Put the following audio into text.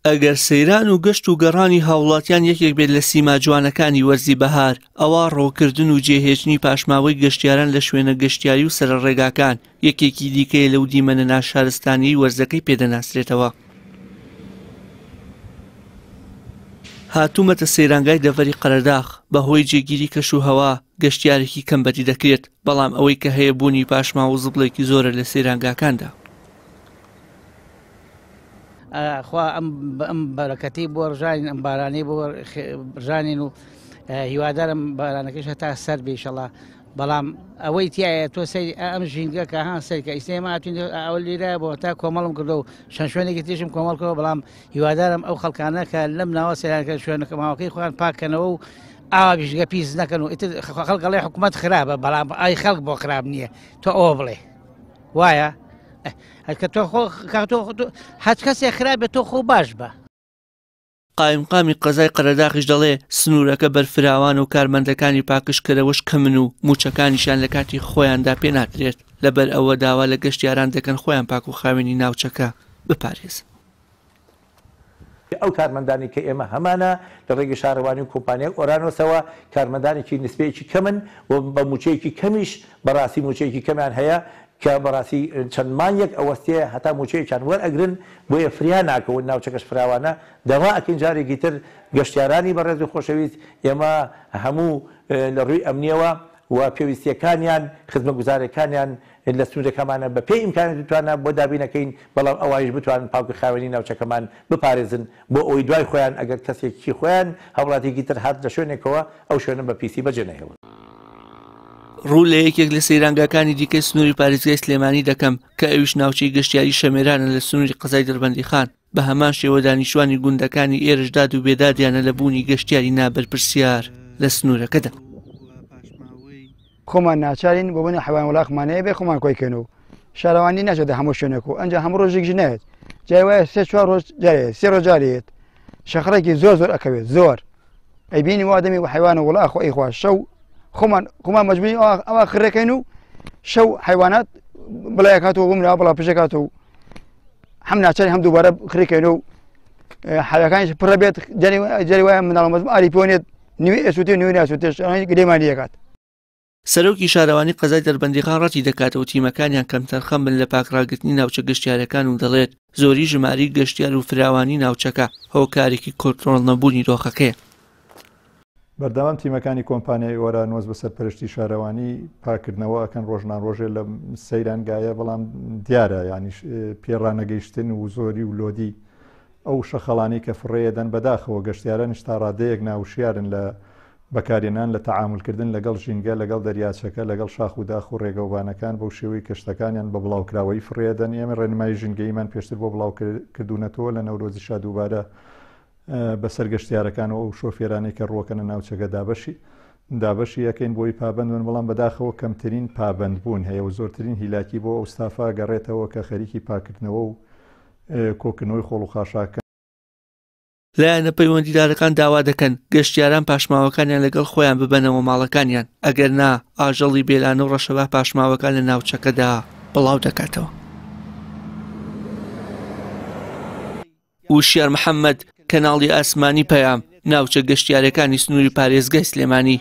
ئەگەر سەیران و گەشت و گەڕانی هاوڵاتیان یەکێک بێت لە سیما جوانەکانی وەرزی بەهار، ئەوە ڕۆکردن و جێهێشتنی پاشماوەی گەشتیاران لە شوێنە گەشتیاری و سەرڕێگاکان یەکێکی دیکەیە لەو دیمەنە ناشارستانی وەرزەکەی پێدەناسرێتەوە. هاتوومەتە سەیرانگای دەڤەری قەرەداغ بەهۆی جێگیری کەش و هەوا گەشتیارێکی کەمبەری دەکرێت، بەڵام ئەوەی کە هەیە بوونی پاشماوە زبڵێکی زۆرە لە سەیرانگاکاندا. خوا ئەم بەرەکەتی بۆ ڕژانین ئەم بارانەی بۆ ڕژانین و هیوادارم بارانەکەش هەتا سەر بێ ئینشەڵا. بەڵام ئەوەی تایە تۆ سەیری ئەم ژینگە کە ها سەرکە ئیسێمە هاتوین ئەوە لێرە بۆ تا کۆمەڵم کردو و چەند شوێنێکی تێژم کۆمەڵ کردەوە، بەڵام هیوادارم ئەو خەڵکانە کە لەم ناوە سەیرانەکە شوێنەکە ماوەکەی خۆیان پاکەنەوە و ئاوا بیژگە پیس نەکەن و خەڵک لێ حکوومەت خراپە، بەڵام ئای خەڵک بۆ خراپ نییە. تۆ ئەوە بڵێ وایە کە تۆ هەچ کەسێک خراپێت تۆ خۆ باش بە. قایمقامی قەزای قەرەداغیش دەڵێ سنوورەکە بەرفراوان و کارمەندەکانی پاکشکەرەوەش کەمن و موچەکانیشان لە کاتی خۆیاندا پێ نادرێت، لەبەر ئەوە داوا لە گەشتیاران دەکەن خۆیان پاک و خاوێنی ناوچەکە بپارێزن. ئەو کارمەندانی کە ئێمە هەمانە لە ڕێگە شارەوانی و کۆمپانیای ئۆرانۆسەوە کارمەندانێکی نسبەیەکی کەمن و بە موچەیەکی کەمیش بەڕاستی موچەیەکی کەمیان هەیە کە بەڕاستی چەند مانگێک ئەوەستەیە هەتا موچەیەکیان وەرئەگرن بۆیە فریا ناکەون ناوچەکەش فراوانە. دەوا ئەکەین جارێکی تر گەشتیارانی بەڕێز و خۆشەویست ئێمە هەموو لە ڕووی ئەمنیەوە و پێویستیەکانیان خزمەتگوزارەکانیان لە سنوورەکەمانە بە پێی ئیمکانات بتوانە بۆ دابینەکەین، بەڵام ئەوایش بتوانن پاک و خاوێنی ناوچەکەمان بپارێزن بۆ ئەوەی دوای خۆیان ئەگەر کەسێکی خۆیان هەوڵاتێکی تر هات لە شوێنێکەوە ئەو شوێنە بە پیسی بەجێنەهێڵن. ڕوو لە یەکێک لە سەیرانگاکانی دیکەی سنووری پارێزگای سلێمانی دەکەم کە ئەویش ناوچەی گەشتیاری شەمێرانە لە سنووری قەزای دەربەندی خان. بە هەمان شێوە دانیشتوانی گوندەکانی ئێرشداد و بێدادیانە لە بوونی گەشتیاری نابەرپرسیار لە سنوورەکەدا. خۆمان ناچارین بۆ بوونی حیوان وڵاقمانەیە بێ خۆمان کۆیکەن و شارەوانی ناچێتە هەموو شوێنێک و ئەنجا هەموو ڕۆژێک ژنێت جای وایە سێ-چوار ڕۆژ جارێت سێ ڕۆژ جارێت شەخڕێکی زۆر ئەکەوێت زۆر ئەیبینی وا دەمی حیوان و وڵاق خۆ ئەیخوا شەو خۆمان مەجبوری ئەوە خڕەکەین و شەو حیوانات بڵایەکاتەوە بمرا بەڵا پشەکات و هەم ناچاری هەم دووبارە خڕێکەین و حیوانەکانیش پڕە بێت جاری وایە منداڵ مەزم ئاری پۆنێت نوێ ئێسووتێ نوێ ناسووتێش گلێمانیەکات. سەرۆکی شارەوانی قەزای دەربەندی خان ڕەتی دەکاتەوە تیمەکانیان کەمتەرخەم بن لە پاکڕاگرتنی ناوچە گەشتیارەکان و دەڵێت زۆری ژماری گەشتیار و فراوانی ناوچەکە هۆکارێکی کۆنتڕۆڵ نەبوونی دۆخەکەیە. بەردەوام تیمەکانی کۆمپانیای ئۆرانۆس بە سەرپەرشتی شارەوانی پاکردنەوە ئەکەن ڕۆژنان ڕۆژێ لە سەیرانگایە، بەڵام دیارە ینی پێڕانەگەیشتن و زۆری و لۆدی ئەو شەخەڵانی کە فڕێدەن بەداخەوە گەشتیارانش تا ڕادەیەک ناوشیارن لە بەکارێنان لە تەعاملکردن لەگەڵ ژینگە لەگەڵ دەریاچەکە لەگەڵ شاخ و داخ و ڕێگەوبانەکان بەو شێوەی کەشتەکانیان بە بڵاوکراوەی فڕێدەن. ئێمە ڕێنمای ژینگەیمان پێشتر بۆ بڵاوکردوونەتەوە لە نەورۆزیشا دووبارە بەسەر گەشتیارەکانەوە و شۆفێرانەی کە ڕۆکەنە ناوچەکە دابەشی یەکەین بۆی پابندون، بەڵام بەداخەوە کەمترین پابند بوون هەیە و زۆرترین هیلاکی بۆ ئەو ستافا گەڕێتەوە کە خەریکی پاکردنەوە و کۆکردنەوەی خۆڵ و خاشاکە. لایەنە پەیوەندیدارەکان داوا دەکەن گەشتیاران پاشماوەکانیان لەگەڵ خۆیان ببەنەوە ماڵەکانیان، ئەگەر نا ئاژەڵی بێلانە و ڕەشەبا پاشماوەکان لە ناوچەکەدا بڵاو دەکاتەوە. وشیار محەممەد کەناڵی ئاسمانی پەیام ناوچە گەشتیارەکانی سنووری پارێزگای سلێمانی